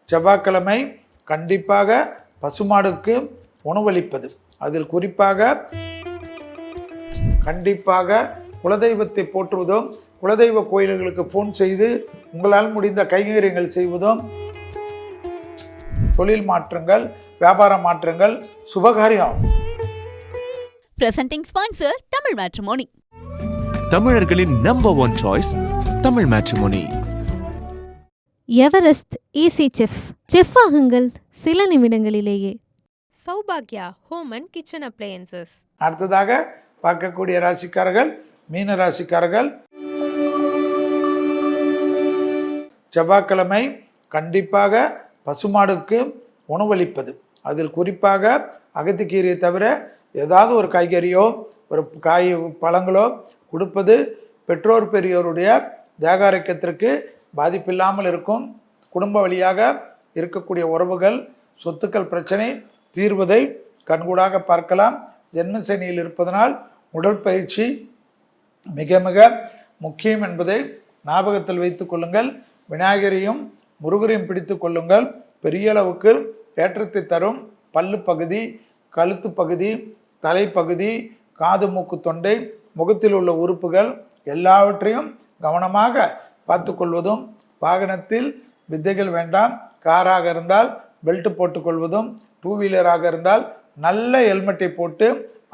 செவ்வாய்க்கிழமை கண்டிப்பாக பசுமாடுக்கு உணவளிப்பது, அதில் குறிப்பாக கண்டிப்பாக குலதெய்வத்தை போற்றுவதும், குலதெய்வ கோயில்களுக்கு ஃபோன் செய்து உங்களால் முடிந்த கைங்கரியங்கள் செய்வதும், தொழில் மாற்றங்கள், வியாபார மாற்றங்கள், சுபகாரியம். Presenting sponsor Tamil Matrimony. தமிழர்களின் number 1 choice Tamil Matrimony. Everest easy chef ஆகுங்கள் சில நிமிடங்களிலேயே. சௌபாக்யா ஹோம் அண்ட் கிச்சன் அப்ளையன்சஸ். அடுத்ததாக பார்க்கக்கூடிய ராசிக்காரர்கள் மீன ராசிக்காரர்கள். செவ்வாய்க்கிழமை கண்டிப்பாக பசுமாடுக்கு உணவளிப்பது, அதில் குறிப்பாக அகத்திக்கீரையை தவிர ஏதாவது ஒரு காய்கறியோ ஒரு பழங்களோ கொடுப்பது பெற்றோர் பெரியோருடைய தேக ஆரோக்கியத்திற்கு பாதிப்பில்லாமல் இருக்கும். குடும்ப வழியாக இருக்கக்கூடிய உறவுகள், சொத்துக்கள் பிரச்சனை தீர்வதை கண்கூடாக பார்க்கலாம். ஜென்ம சனியில் இருப்பதனால் உடற்பயிற்சி மிக மிக முக்கியம் என்பதை ஞாபகத்தில் வைத்துக் கொள்ளுங்கள். விநாயகரையும் முருகரையும் பிடித்து கொள்ளுங்கள். பெரிய அளவுக்கு ஏற்றத்தை தரும். பல்லு பகுதி, கழுத்து பகுதி, தலைப்பகுதி, காது மூக்கு தொண்டை, முகத்தில் உள்ள உறுப்புகள் எல்லாவற்றையும் கவனமாக பார்த்து கொள்வதும், வாகனத்தில் வித்தைகள் வேண்டாம். காராக இருந்தால் பெல்ட் போட்டுக்கொள்வதும், டூ வீலராக இருந்தால் நல்ல ஹெல்மெட்டை போட்டு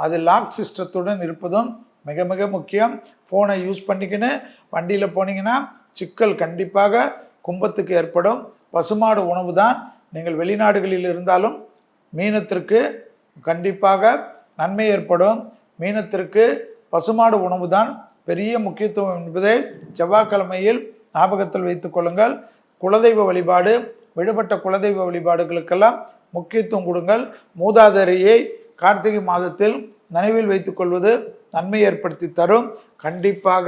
அது லாக் சிஸ்டத்துடன் இருப்பதும் மிக மிக முக்கியம். ஃபோனை யூஸ் பண்ணிக்கின்னு வண்டியில் போனீங்கன்னா சிக்கல் கண்டிப்பாக கும்பத்துக்கு ஏற்படும். பசுமாடு உணவு தான். நீங்கள் வெளிநாடுகளில் இருந்தாலும் மீனத்திற்கு கண்டிப்பாக நன்மை ஏற்படும். மீனத்திற்கு பசுமாடு உணவு தான் பெரிய முக்கியத்துவம் என்பதை செவ்வாய்க்கிழமையில் ஞாபகத்தில் வைத்துக் கொள்ளுங்கள். குலதெய்வ வழிபாடு, விடுபட்ட குலதெய்வ வழிபாடுகளுக்கெல்லாம் முக்கியத்துவம் கொடுங்கள். மூதாதையரை கார்த்திகை மாதத்தில் நினைவில் வைத்துக் கொள்வது நன்மை ஏற்படுத்தி தரும். கண்டிப்பாக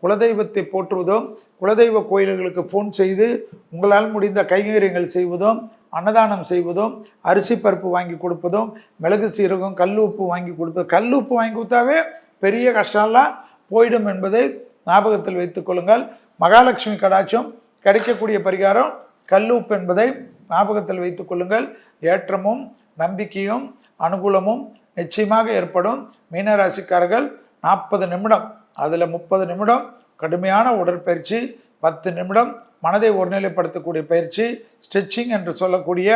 குலதெய்வத்தை போற்றுவதும், குலதெய்வ கோயில்களுக்கு ஃபோன் செய்து உங்களால் முடிந்த கைங்கரியங்கள் செய்வதும், அன்னதானம் செய்வதும், அரிசி பருப்பு வாங்கி கொடுப்பதும், மிளகு சீரகம், கல் உப்பு வாங்கி கொடுப்பது. கல் உப்பு வாங்கி கொடுத்தாவே பெரிய கஷ்டம்லாம் போயிடும் என்பதை ஞாபகத்தில் வைத்துக் கொள்ளுங்கள். மகாலட்சுமி கடாட்சம் கிடைக்கக்கூடிய பரிகாரம் கல் உப்பு என்பதை ஞாபகத்தில் வைத்துக் கொள்ளுங்கள். ஏற்றமும் நம்பிக்கையும் அனுகூலமும் நிச்சயமாக ஏற்படும். மீனராசிக்காரர்கள் 40 நிமிடம், அதில் 30 நிமிடம் கடுமையான உடற்பயிற்சி, 10 நிமிடம் மனதை ஒருநிலைப்படுத்தக்கூடிய பயிற்சி, ஸ்ட்ரெச்சிங் என்று சொல்லக்கூடிய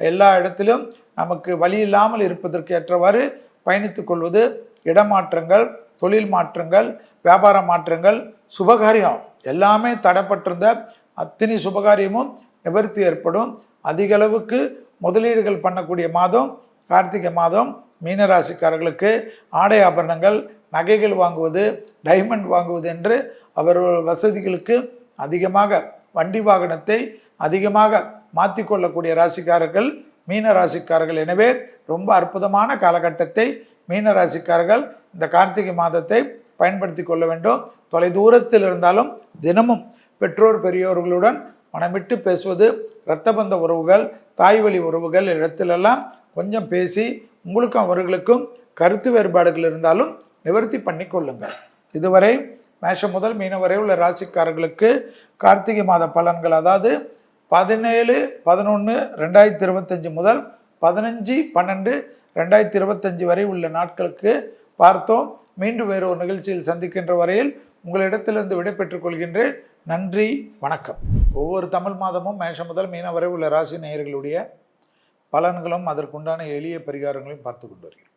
எல்லா இடத்திலும் நமக்கு வழி இல்லாமல் இருப்பதற்கு ஏற்றவாறு பயணித்துக் கொள்வது, இடமாற்றங்கள், தொழில் மாற்றங்கள், வியாபார மாற்றங்கள், சுபகாரியம் எல்லாமே தடைப்பட்டிருந்த அத்தனை சுபகாரியமும் நிவர்த்தி ஏற்படும். அதிக அளவுக்கு முதலீடுகள் பண்ணக்கூடிய மாதம் கார்த்திகை மாதம். மீனராசிக்காரர்களுக்கு ஆடை ஆபரணங்கள், நகைகள் வாங்குவது, டைமண்ட் வாங்குவது என்று அவர்கள் வசதிகளுக்கு அதிகமாக வண்டி வாகனத்தை அதிகமாக மாற்றிக்கொள்ளக்கூடிய ராசிக்காரர்கள் மீன ராசிக்காரர்கள். எனவே ரொம்ப அற்புதமான காலகட்டத்தை மீன ராசிக்காரர்கள் இந்த கார்த்திகை மாதத்தை பயன்படுத்தி கொள்ள வேண்டும். தொலைதூரத்தில் இருந்தாலும் தினமும் பெற்றோர் பெரியோர்களுடன் மனமிட்டு பேசுவது, இரத்தபந்த உறவுகள், தாய் வழி உறவுகள் இடத்திலெல்லாம் கொஞ்சம் பேசி உங்களுக்கும் அவர்களுக்கும் கருத்து வேறுபாடுகள் இருந்தாலும் நிவர்த்தி பண்ணி கொள்ளுங்கள். இதுவரை மேஷம் முதல் மீனம் வரை உள்ள ராசிக்காரர்களுக்கு கார்த்திகை மாத பலன்கள், அதாவது 17/11/2025 முதல் 15/12/2025 வரை உள்ள நாட்களுக்கு பார்த்தோம். மீண்டும் வேறு ஒரு நிகழ்ச்சியில் சந்திக்கின்ற வரையில் உங்களிடத்திலிருந்து விடைபெற்றுக் கொள்கின்றேன். நன்றி, வணக்கம். ஒவ்வொரு தமிழ் மாதமும் மேஷம் முதல் மீனம் வரை உள்ள ராசி நேயர்களுடைய பலன்களும் அதற்குண்டான எளிய பரிகாரங்களையும் பார்த்து கொண்டு வருகிறோம்.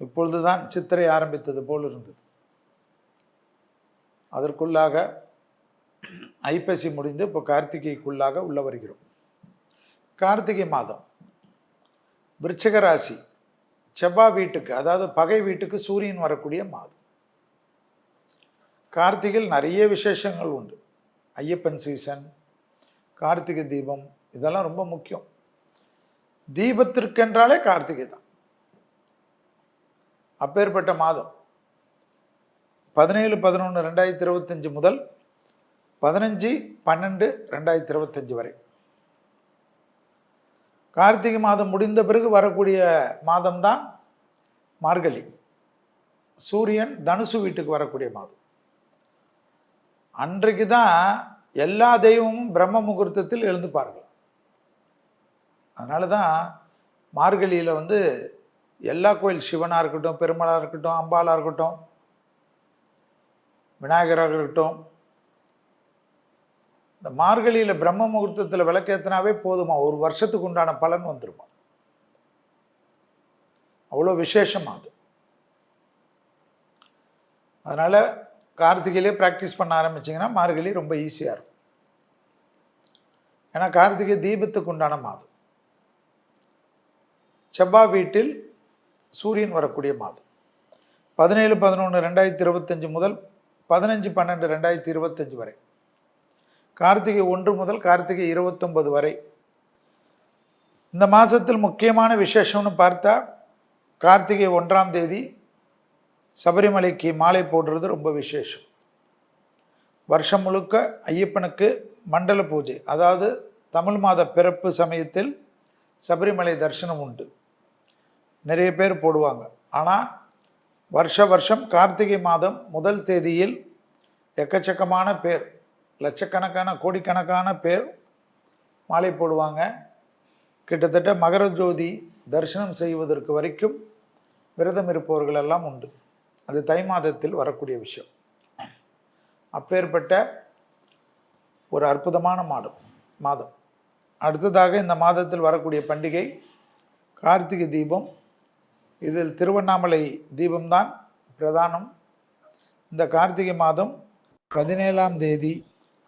இப்பொழுதுதான் சித்திரை ஆரம்பித்தது போல் இருந்தது. அதற்குள்ளாக ஐப்பசி முடிந்து இப்போ கார்த்திகைக்குள்ளாக உள்ள வருகிறோம். கார்த்திகை மாதம் விருச்சிக ராசி, செவ்வாய் வீட்டுக்கு, அதாவது பகை வீட்டுக்கு சூரியன் வரக்கூடிய மாதம். கார்த்திகையில் நிறைய விசேஷங்கள் உண்டு. ஐயப்பன் சீசன், கார்த்திகை தீபம், இதெல்லாம் ரொம்ப முக்கியம். தீபத்திற்கென்றாலே கார்த்திகை தான். அப்பேற்பட்ட மாதம் 17/11/2025 முதல் 15/12/2025 வரை. கார்த்திகை மாதம் முடிந்த பிறகு வரக்கூடிய மாதம்தான் மார்கழி. சூரியன் தனுசு வீட்டுக்கு வரக்கூடிய மாதம். அன்றைக்கு தான் எல்லா தெய்வமும் பிரம்ம முகூர்த்தத்தில் எழுந்துப்பார்கள். அதனால தான் மார்கழியில் வந்து எல்லா கோயில், சிவனாக இருக்கட்டும், பெருமாளாக இருக்கட்டும், அம்பாளாக இருக்கட்டும், விநாயகராக இருக்கட்டும், இந்த மார்கழியில் பிரம்ம முகூர்த்தத்தில் விளக்கேற்றினாவே போதுமா, ஒரு வருஷத்துக்கு உண்டான பலன் வந்துருமா. அவ்வளோ விசேஷமாக அது. அதனால் கார்த்திகையிலே ப்ராக்டிஸ் பண்ண ஆரம்பிச்சிங்கன்னா மார்கழி ரொம்ப ஈஸியாக இருக்கும். ஏன்னா கார்த்திகை தீபத்துக்கு உண்டான மாதம். செவ்வாய் வீட்டில் சூரியன் வரக்கூடிய மாதம். 17/11/2025 முதல் 15/12/2025 வரை, கார்த்திகை 1 முதல் கார்த்திகை 29 வரை. இந்த மாதத்தில் முக்கியமான விசேஷம்னு பார்த்தா, கார்த்திகை 1ஆம் தேதி சபரிமலைக்கு மாலை போடுறது ரொம்ப விசேஷம். வருஷம் முழுக்க ஐயப்பனுக்கு மண்டல பூஜை, அதாவது தமிழ் மாத பிறப்பு சமயத்தில் சபரிமலை தரிசனம் உண்டு. நிறைய பேர் போடுவாங்க. ஆனால் வருஷம் கார்த்திகை மாதம் முதல் தேதியில் எக்கச்சக்கமான பேர், லட்சக்கணக்கான கோடிக்கணக்கான பேர் மாலை போடுவாங்க. கிட்டத்தட்ட மகர ஜோதி தரிசனம் செய்வதற்கு வரைக்கும் விரதம் இருப்பவர்கள் எல்லாம் உண்டு. அது தை மாதத்தில் வரக்கூடிய விஷயம். அப்பேற்பட்ட ஒரு அற்புதமான மாதம். அடுத்ததாக இந்த மாதத்தில் வரக்கூடிய பண்டிகை கார்த்திகை தீபம். இதில் திருவண்ணாமலை தீபம்தான் பிரதானம். இந்த கார்த்திகை மாதம் 17ஆம் தேதி,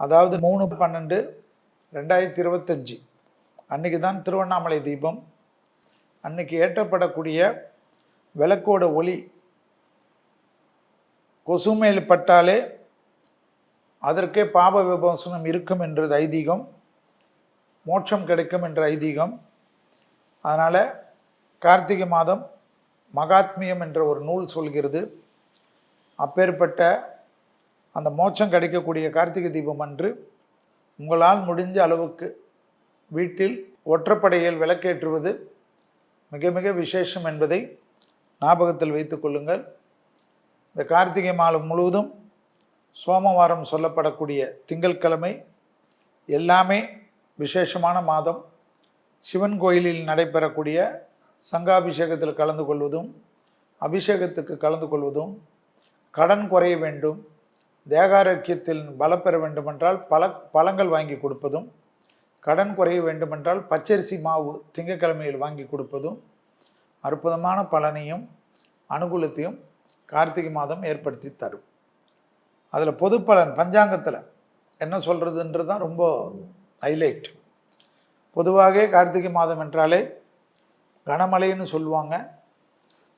அதாவது 3/12/2025 அன்றைக்கி தான் திருவண்ணாமலை தீபம். அன்னைக்கு ஏற்றப்படக்கூடிய விளக்கோட ஒளி கொசுமேல் பட்டாலே அதற்கே பாப விமோசனம் இருக்கும் என்றது ஐதீகம், மோட்சம் கிடைக்கும் என்ற ஐதீகம். அதனால் கார்த்திகை மாதம் மகாத்மியம் என்ற ஒரு நூல் சொல்கிறது. அப்பேற்பட்ட அந்த மோட்சம் கிடைக்கக்கூடிய கார்த்திகை தீபம் அன்று உங்களால் முடிஞ்ச அளவுக்கு வீட்டில் ஒற்றைப்படையில் விளக்கேற்றுவது மிக மிக விசேஷம் என்பதை ஞாபகத்தில் வைத்து கொள்ளுங்கள். இந்த கார்த்திகை மாதம் முழுவதும் சோமவாரம் சொல்லப்படக்கூடிய திங்கட்கிழமை எல்லாமே விசேஷமான மாதம். சிவன் கோயிலில் நடைபெறக்கூடிய சங்காபிஷேகத்தில் கலந்து கொள்வதும், அபிஷேகத்துக்கு கலந்து கொள்வதும், கடன் குறைய வேண்டும், தேகாரோக்கியத்தில் பலப்பெற வேண்டுமென்றால் பழங்கள் வாங்கி கொடுப்பதும், கடன் குறைய வேண்டுமென்றால் பச்சரிசி மாவு திங்கட்கிழமையில் வாங்கி கொடுப்பதும் அற்புதமான பலனையும் அனுகூலத்தையும் கார்த்திகை மாதம் ஏற்படுத்தி தரும். அதில் பொது பலன் பஞ்சாங்கத்தில் என்ன சொல்கிறதுன்றது தான் ரொம்ப ஹைலைட். பொதுவாக கார்த்திகை மாதம் என்றாலே கனமழைன்னு சொல்லுவாங்க.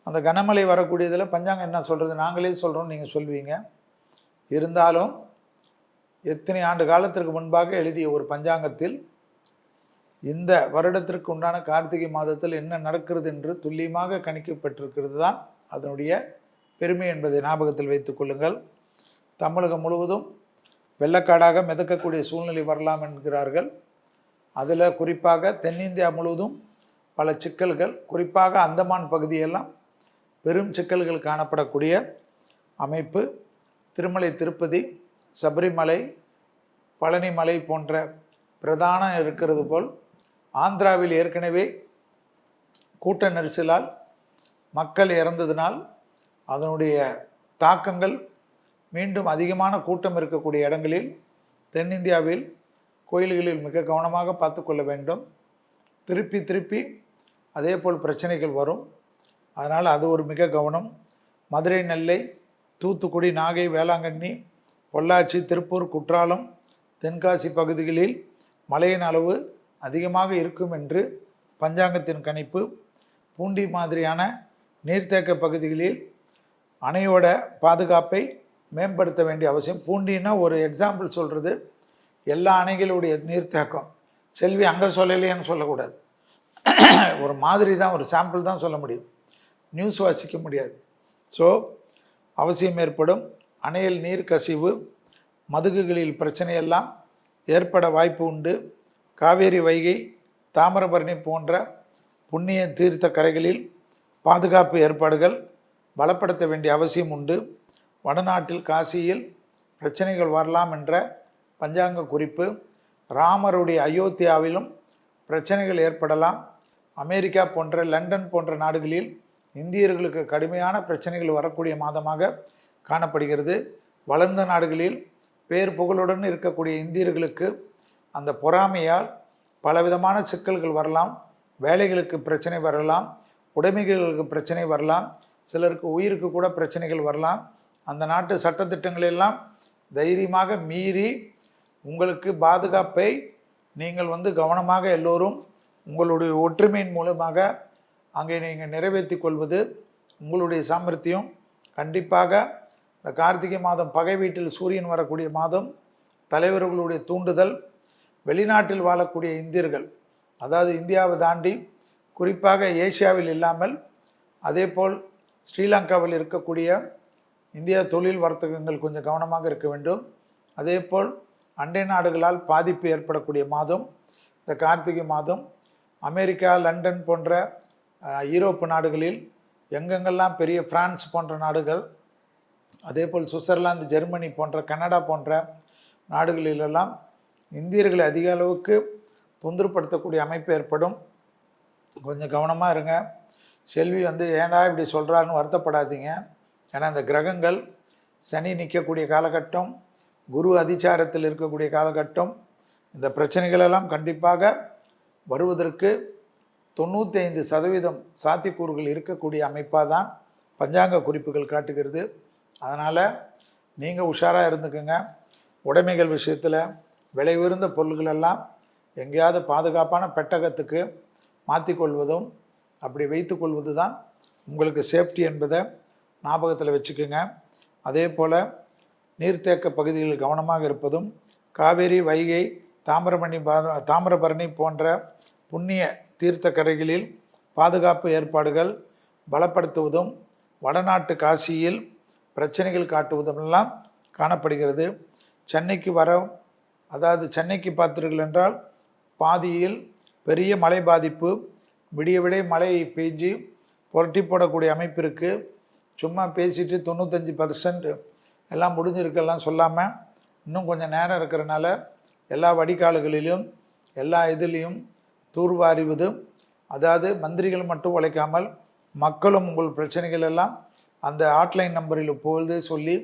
அந்த கனமழை வரக்கூடியதில் பஞ்சாங்கம் என்ன சொல்கிறது, நாங்களே சொல்கிறோம், நீங்கள் சொல்வீங்க. இருந்தாலும் எத்தனை ஆண்டு காலத்திற்கு முன்பாக எழுதிய ஒரு பஞ்சாங்கத்தில் இந்த வருடத்திற்கு உண்டான கார்த்திகை மாதத்தில் என்ன நடக்கிறது என்று துல்லியமாக கணிக்கப்பட்டிருக்கிறது தான் அதனுடைய பெருமை என்பதை ஞாபகத்தில் வைத்துக் கொள்ளுங்கள். தமிழகம் முழுவதும் வெள்ளக்காடாக மிதக்கக்கூடிய சூழ்நிலை வரலாம் என்கிறார்கள். அதில் குறிப்பாக தென்னிந்தியா முழுவதும் பல சிக்கல்கள், குறிப்பாக அந்தமான் பகுதியெல்லாம் பெரும் சிக்கல்கள் காணப்படக்கூடிய அமைப்பு. திருமலை திருப்பதி, சபரிமலை, பழனிமலை போன்ற பிரதான இருக்கிறது போல் ஆந்திராவில் ஏற்கனவே கூட்ட நெரிசலால் மக்கள் இறந்ததினால் அதனுடைய தாக்கங்கள் மீண்டும் அதிகமான கூட்டம் இருக்கக்கூடிய இடங்களில் தென்னிந்தியாவில் கோயில்களில் மிக கவனமாக பார்த்து கொள்ள வேண்டும். திருப்பி அதே போல் பிரச்சனைகள் வரும். அதனால் அது ஒரு மிக கவனம். மதுரை, நெல்லை, தூத்துக்குடி, நாகை, வேளாங்கண்ணி, பொள்ளாச்சி, திருப்பூர், குற்றாலம், தென்காசி பகுதிகளில் மழையின் அளவு அதிகமாக இருக்கும் என்று பஞ்சாங்கத்தின் கணிப்பு. பூண்டி மாதிரியான நீர்த்தேக்க பகுதிகளில் அணையோட பாதுகாப்பை மேம்படுத்த வேண்டிய அவசியம். பூண்டின்னா ஒரு எக்ஸாம்பிள் சொல்கிறது, எல்லா அணைகளுடைய நீர்த்தேக்கம் செல்வி அங்கே சொல்லலையேன்னு சொல்லக்கூடாது. ஒரு மாதிரி தான், ஒரு சாம்பிள் தான் சொல்ல முடியும், நியூஸ் வாசிக்க முடியாது. ஸோ அவசியம் ஏற்படும். அணையில் நீர் கசிவு, மதுகுகளில் பிரச்சனையெல்லாம் ஏற்பட வாய்ப்பு உண்டு. காவேரி, வைகை, தாமிரபரணி போன்ற புண்ணிய தீர்த்த கரைகளில் பாதுகாப்பு ஏற்பாடுகள் பலப்படுத்த வேண்டிய அவசியம் உண்டு. வடநாட்டில் காசியில் பிரச்சனைகள் வரலாம் என்ற பஞ்சாங்க குறிப்பு. ராமருடைய அயோத்தியாவிலும் பிரச்சனைகள் ஏற்படலாம். அமெரிக்கா போன்ற லண்டன் போன்ற நாடுகளில் இந்தியர்களுக்கு கடுமையான பிரச்சனைகள் வரக்கூடிய மாதமாக காணப்படுகிறது. வளர்ந்த நாடுகளில் பேர் புகழுடன் இருக்கக்கூடிய இந்தியர்களுக்கு அந்த பொறாமையால் பலவிதமான சிக்கல்கள் வரலாம். வேலைகளுக்கு பிரச்சனை வரலாம், உடைமைகளுக்கு பிரச்சனை வரலாம், சிலருக்கு உயிருக்கு கூட பிரச்சனைகள் வரலாம். அந்த நாட்டு சட்டத்திட்டங்களெல்லாம் தைரியமாக மீறி உங்களுக்கு பாதுகாப்பை நீங்கள் கவனமாக எல்லோரும் உங்களுடைய ஒற்றுமையின் மூலமாக அங்கே நீங்கள் நிறைவேற்றி கொள்வது உங்களுடைய சாமர்த்தியம். கண்டிப்பாக இந்த கார்த்திகை மாதம் பகை வீட்டில் சூரியன் வரக்கூடிய மாதம். தலைவர்களுடைய தூண்டுதல். வெளிநாட்டில் வாழக்கூடிய இந்தியர்கள், அதாவது இந்தியாவை தாண்டி குறிப்பாக ஏசியாவில் இல்லாமல் அதேபோல் ஸ்ரீலங்காவில் இருக்கக்கூடிய இந்தியா தொழில் வர்த்தகங்கள் கொஞ்சம் கவனமாக இருக்க வேண்டும். அதேபோல் அண்டை நாடுகளால் பாதிப்பு ஏற்படக்கூடிய மாதம் இந்த கார்த்திகை மாதம். அமெரிக்கா, லண்டன் போன்ற யூரோப்பு நாடுகளில் எங்கெங்கெல்லாம் பெரிய பிரான்ஸ் போன்ற நாடுகள், அதேபோல் சுவிட்சர்லாந்து, ஜெர்மனி போன்ற கனடா போன்ற நாடுகளிலெல்லாம் இந்தியர்களை அதிக அளவுக்கு தொந்தரப்படுத்தக்கூடிய அமைப்பு ஏற்படும். கொஞ்சம் கவனமாக இருங்க. செல்வி ஏன்டா இப்படி சொல்கிறாருன்னு வருத்தப்படாதீங்க. ஏன்னா இந்த கிரகங்கள் சனி நிற்கக்கூடிய காலகட்டம், குரு அதிச்சாரத்தில் இருக்கக்கூடிய காலகட்டம். இந்த பிரச்சனைகளெல்லாம் கண்டிப்பாக வருவதற்கு 95% சாத்தியக்கூறுகள் இருக்கக்கூடிய அமைப்பாக தான் பஞ்சாங்க குறிப்புகள் காட்டுகிறது. அதனால் நீங்கள் உஷாராக இருந்துக்குங்க. உடைமைகள் விஷயத்தில் விலை உயர்ந்த பொருள்களெல்லாம் எங்கேயாவது பாதுகாப்பான பெட்டகத்துக்கு மாற்றிக்கொள்வதும் அப்படி வைத்து கொள்வது தான் உங்களுக்கு சேஃப்டி என்பதை ஞாபகத்தில் வச்சுக்கோங்க. அதே போல் நீர்த்தேக்க பகுதிகளில் கவனமாக இருப்பதும், காவேரி, வைகை, தாமிரபரணி போன்ற புண்ணிய தீர்த்த கரைகளில் பாதுகாப்பு ஏற்பாடுகள் பலப்படுத்துவதும், வடநாட்டு காசியில் பிரச்சனைகள் காட்டுவதுமெல்லாம் காணப்படுகிறது. சென்னைக்கு சென்னைக்கு பார்த்தீர்கள் என்றால் பாதியில் பெரிய மழை பாதிப்பு, விடிய மழை பெய்ஞ்சு புரட்டி போடக்கூடிய அமைப்பு இருக்குது. சும்மா பேசிட்டு 95% எல்லாம் முடிஞ்சிருக்கெல்லாம் சொல்லாமல் இன்னும் கொஞ்சம் நேரம் இருக்கிறனால எல்லா வடிகால்களிலும் எல்லா இதுலேயும் தூர்வாரிவது, அதாவது மந்திரிகள் மட்டும் உழைக்காமல் மக்களும் உங்கள் பிரச்சனைகள் எல்லாம் அந்த ஹாட்லைன் நம்பரில் போது சொல்லி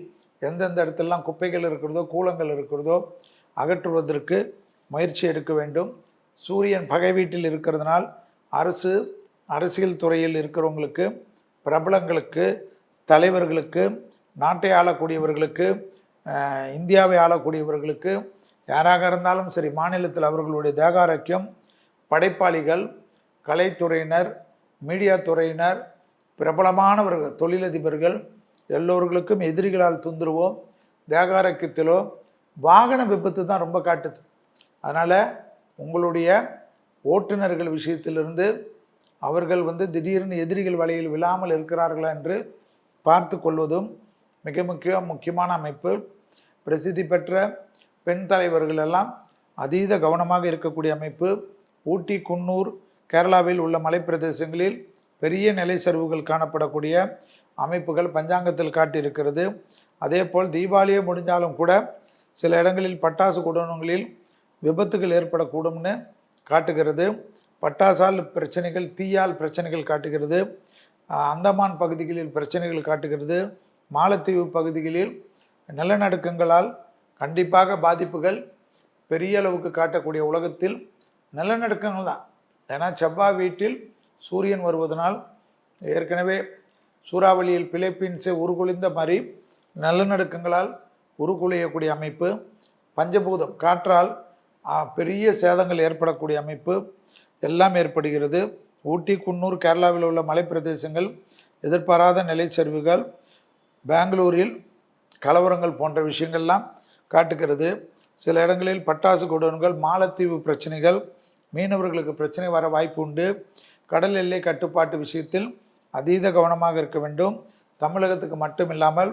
எந்தெந்த இடத்துலலாம் குப்பைகள் இருக்கிறதோ கூலங்கள் இருக்கிறதோ அகற்றுவதற்கு முயற்சி எடுக்க வேண்டும். சூரியன் பகை வீட்டில் இருக்கிறதுனால் அரசியல் துறையில் இருக்கிறவங்களுக்கு, பிரபலங்களுக்கு, தலைவர்களுக்கு, நாட்டை ஆளக்கூடியவர்களுக்கு, இந்தியாவை ஆளக்கூடியவர்களுக்கு, யாராக இருந்தாலும் சரி, மாநிலத்தில் அவர்களுடைய தேகாரோக்கியம், படைப்பாளிகள், கலைத்துறையினர், மீடியா துறையினர், பிரபலமானவர்கள், தொழிலதிபர்கள் எல்லோர்களுக்கும் எதிரிகளால் தொந்தரவோ தேகாரோக்கியத்திலோ வாகன விபத்து தான் ரொம்ப காட்டுது. அதனால் உங்களுடைய ஓட்டுநர்கள் விஷயத்திலிருந்து அவர்கள் திடீர்னு எதிரிகள் வலையில் விழாமல் இருக்கிறார்களா என்று பார்த்து கொள்வதும் மிக முக்கியமான அமைப்பு. பிரசித்தி பெற்ற பெண் தலைவர்கள் எல்லாம் அதீத கவனமாக இருக்கக்கூடிய அமைப்பு. ஊட்டி, குன்னூர், கேரளாவில் உள்ள மலைப்பிரதேசங்களில் பெரிய நிலை சரிவுகள் காணப்படக்கூடிய அமைப்புகள் பஞ்சாங்கத்தில் காட்டியிருக்கிறது. அதே போல் தீபாவளியே முடிஞ்சாலும் கூட சில இடங்களில் பட்டாசு குடோனங்களில் விபத்துகள் ஏற்படக்கூடும்னு காட்டுகிறது. பட்டாசால் பிரச்சனைகள், தீயால் பிரச்சனைகள் காட்டுகிறது. அந்தமான் பகுதிகளில் பிரச்சனைகள் காட்டுகிறது. மாலத்தீவு பகுதிகளில் நிலநடுக்கங்களால் கண்டிப்பாக பாதிப்புகள் பெரிய அளவுக்கு காட்டக்கூடிய உலகத்தில் நிலநடுக்கங்கள் தான். ஏன்னா செவ்வாய் வீட்டில் சூரியன் வருவதனால் ஏற்கனவே சூறாவளியில் பிலிப்பீன்ஸை உருகுலைந்த மாதிரி நிலநடுக்கங்களால் உருகுலையக்கூடிய அமைப்பு. பஞ்சபூதம் காற்றால் பெரிய சேதங்கள் ஏற்படக்கூடிய அமைப்பு எல்லாம் ஏற்படுகிறது. ஊட்டி, குன்னூர், கேரளாவில் உள்ள மலைப்பிரதேசங்கள் எதிர்பாராத நிலைச்சரிவுகள், பெங்களூரில் கலவரங்கள் போன்ற விஷயங்கள்லாம் காட்டுகிறது. சில இடங்களில் பட்டாசு குடோன்கள், மாலத்தீவு பிரச்சனைகள், மீனவர்களுக்கு பிரச்சனை வர வாய்ப்பு உண்டு. கடல் எல்லை கட்டுப்பாட்டு விஷயத்தில் அதீத கவனமாக இருக்க வேண்டும். தமிழகத்துக்கு மட்டுமில்லாமல்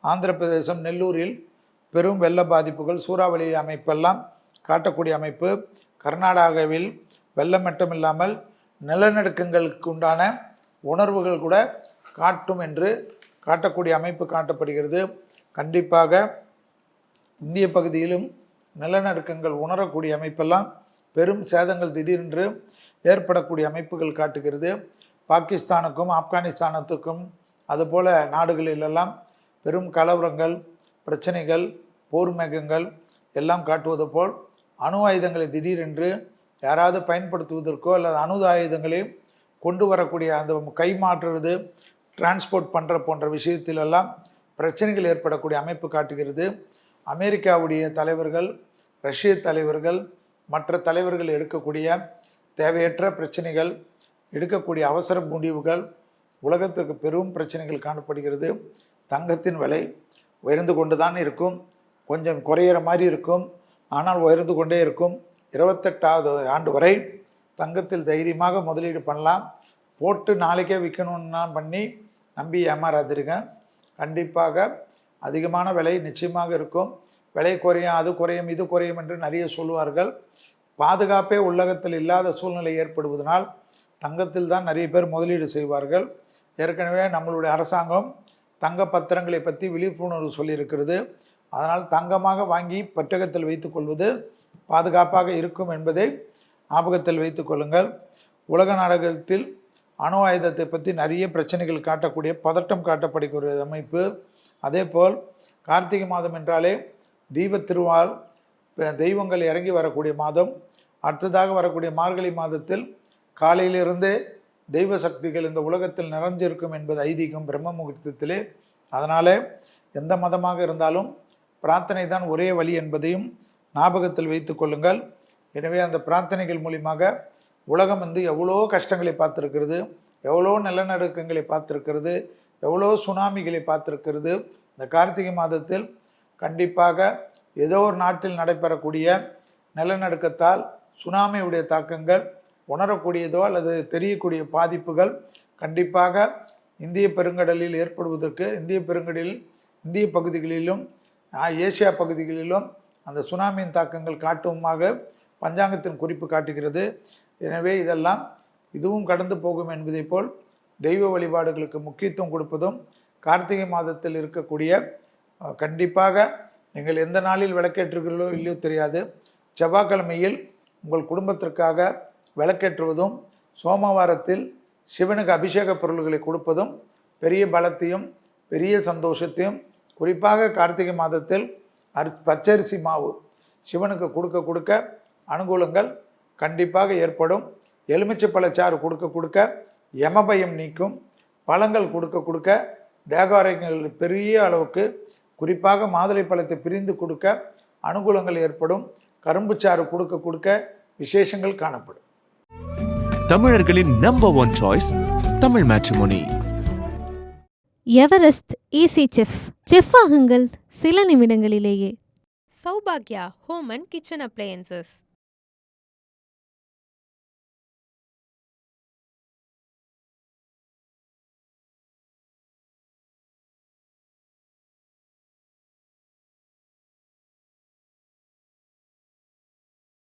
ஆந்திர பிரதேசம், நெல்லூரில் பெரும் வெள்ள பாதிப்புகள், சூறாவளி அமைப்பெல்லாம் காட்டக்கூடிய அமைப்பு. கர்நாடகாவில் வெள்ளம் மட்டுமில்லாமல் நிலநடுக்கங்களுக்கு உண்டான உணர்வுகள் கூட காட்டும் என்று காட்டக்கூடிய அமைப்பு காட்டப்படுகிறது. கண்டிப்பாக இந்திய பகுதியிலும் நிலநடுக்கங்கள் உணரக்கூடிய அமைப்பெல்லாம் பெரும் சேதங்கள் திடீரென்று ஏற்படக்கூடிய அமைப்புகள் காட்டுகிறது. பாகிஸ்தானுக்கும் ஆப்கானிஸ்தானத்துக்கும் அதுபோல நாடுகளிலெல்லாம் பெரும் கலவரங்கள், பிரச்சனைகள், போர் மேகங்கள் எல்லாம் காட்டுவது போல் அணு ஆயுதங்களை திடீரென்று யாராவது பயன்படுத்துவதற்கோ அல்லது அணு ஆயுதங்களை கொண்டு வரக்கூடிய அந்த கைமாற்றுறது, டிரான்ஸ்போர்ட் பண்ணுற போன்ற விஷயத்திலெல்லாம் பிரச்சனைகள் ஏற்படக்கூடிய அமைப்பு காட்டுகிறது. அமெரிக்காவுடைய தலைவர்கள், ரஷ்ய தலைவர்கள், மற்ற தலைவர்கள் எடுக்கக்கூடிய தேவையற்ற பிரச்சனைகள், எடுக்கக்கூடிய அவசர முடிவுகள் உலகத்திற்கு பெரும் பிரச்சனைகள் காணப்படுகிறது. தங்கத்தின் விலை உயர்ந்து கொண்டு தான் இருக்கும், கொஞ்சம் குறையிற மாதிரி இருக்கும், ஆனால் உயர்ந்து கொண்டே இருக்கும். 28வது ஆண்டு வரை தங்கத்தில் தைரியமாக முதலீடு பண்ணலாம். போட்டு நாளைக்கே விற்கணுன்னா பண்ணி நம்பி ஏமாறாதிருங்க. கண்டிப்பாக அதிகமான விலை நிச்சயமாக இருக்கும். விலை குறையும், அது குறையும், இது குறையும் என்று நிறைய சொல்லுவார்கள். பாதுகாப்பே உலகத்தில் இல்லாத சூழ்நிலை ஏற்படுவதனால் தங்கத்தில் தான் நிறைய பேர் முதலீடு செய்வார்கள். ஏற்கனவே நம்மளுடைய அரசாங்கம் தங்க பத்திரங்களை பற்றி விழிப்புணர்வு சொல்லியிருக்கிறது. அதனால் தங்கமாக வாங்கி பட்டகத்தில் வைத்துக்கொள்வது பாதுகாப்பாக இருக்கும் என்பதை ஞாபகத்தில் வைத்துக்கொள்ளுங்கள். உலக நாடகத்தில் அணு ஆயுதத்தை பற்றி நிறைய பிரச்சனைகள் காட்டக்கூடிய பதட்டம் காட்டப்படுகிற அமைப்பு. அதேபோல் கார்த்திகை மாதம் என்றாலே தீப திருவால் தெய்வங்கள் இறங்கி வரக்கூடிய மாதம். அடுத்ததாக வரக்கூடிய மார்கழி மாதத்தில் காலையிலிருந்தே தெய்வ சக்திகள் இந்த உலகத்தில் நிறைஞ்சிருக்கும் என்பது ஐதீகம் பிரம்ம முகூர்த்தத்திலே. அதனால் எந்த மதமாக இருந்தாலும் பிரார்த்தனை தான் ஒரே வழி என்பதையும் ஞாபகத்தில் வைத்து கொள்ளுங்கள். எனவே அந்த பிரார்த்தனைகள் மூலியமாக உலகம் எவ்வளோ கஷ்டங்களை பார்த்துருக்கிறது, எவ்வளோ நிலநடுக்கங்களை பார்த்துருக்கிறது, எவ்வளோ சுனாமிகளை பார்த்துருக்கிறது. இந்த கார்த்திகை மாதத்தில் கண்டிப்பாக ஏதோ ஒரு நாட்டில் நடைபெறக்கூடிய நிலநடுக்கத்தால் சுனாமியுடைய தாக்கங்கள் உணரக்கூடியதோ அல்லது தெரியக்கூடிய பாதிப்புகள் கண்டிப்பாக இந்திய பெருங்கடலில் ஏற்படுவதற்கு, இந்திய பெருங்கடலில் இந்திய பகுதிகளிலும் ஏசியா பகுதிகளிலும் அந்த சுனாமியின் தாக்கங்கள் காட்டுமாக பஞ்சாங்கத்தின் குறிப்பு காட்டுகிறது. எனவே இதெல்லாம் இதுவும் கடந்து போகும் என்பதை போல் தெய்வ வழிபாடுகளுக்கு முக்கியத்துவம் கொடுப்பதும் கார்த்திகை மாதத்தில் இருக்கக்கூடிய கண்டிப்பாக நீங்கள் எந்த நாளில் விளக்கேற்றுகிறீர்களோ இல்லையோ தெரியாது, செவ்வாய்க்கிழமையில் உங்கள் குடும்பத்திற்காக விளக்கேற்றுவதும் சோமவாரத்தில் சிவனுக்கு அபிஷேக பொருள்களை கொடுப்பதும் பெரிய பலத்தையும் பெரிய சந்தோஷத்தையும், குறிப்பாக கார்த்திகை மாதத்தில் பச்சரிசி மாவு சிவனுக்கு கொடுக்க கொடுக்க அனுகூலங்கள் கண்டிப்பாக ஏற்படும். எலுமிச்சை பழச்சாறு கொடுக்க கொடுக்க யமபயம் நீக்கும். பழங்கள் கொடுக்க கொடுக்க தேக ஆரோக்கியங்கள் பெரிய அளவுக்கு, குறிப்பாக மாதுளை பழத்தை பிரிந்து கொடுக்க அனுகூலங்கள் ஏற்படும். கரும்புச்சாறு கொடுக்க கொடுக்க விசேஷங்கள் காணப்படும். தமிழர்களின் number one choice Tamil Matrimony. Everest easy chef ஆகுங்கள் சில நிமிடங்களிலேயே. Saubhagya Home and Kitchen Appliances.